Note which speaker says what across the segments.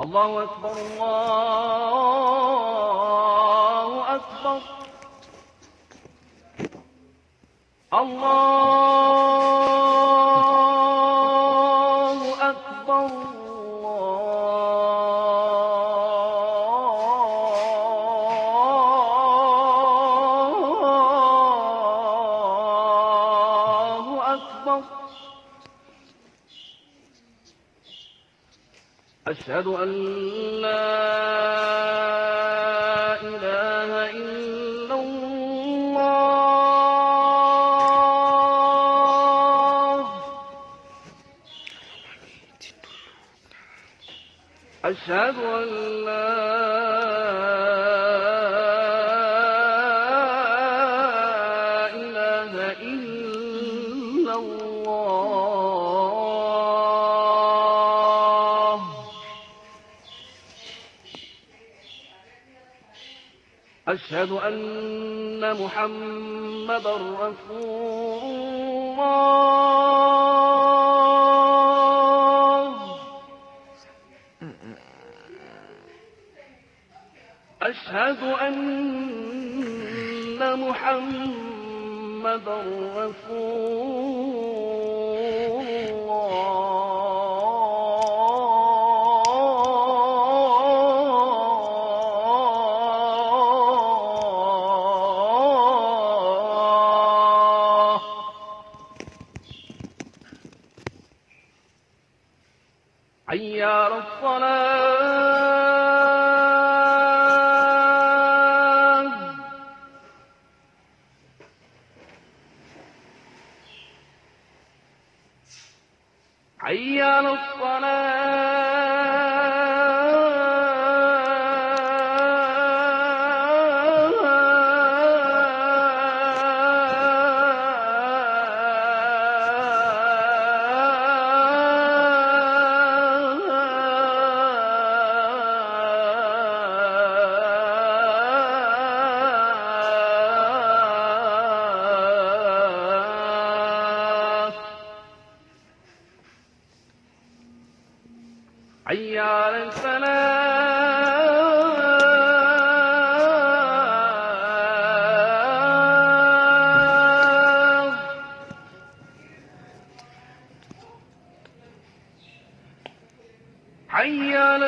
Speaker 1: الله أكبر الله أكبر الله أكبر الله أكبر. أشهد أن لا إله إلا الله. أشهد أن لا إله إلا الله. أشهد أن محمدًا رسول الله. أشهد أن محمدًا رسول الله. حي على الصلاة. حي على حي على الفلاح. حي على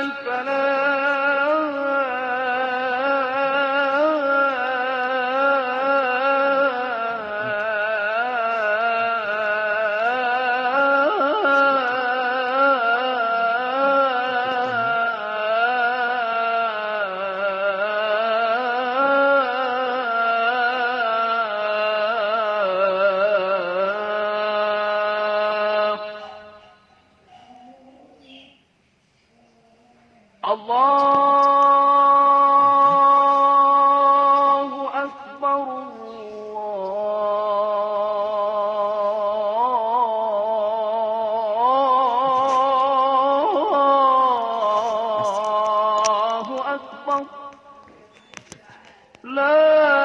Speaker 1: الله أكبر الله أكبر. لا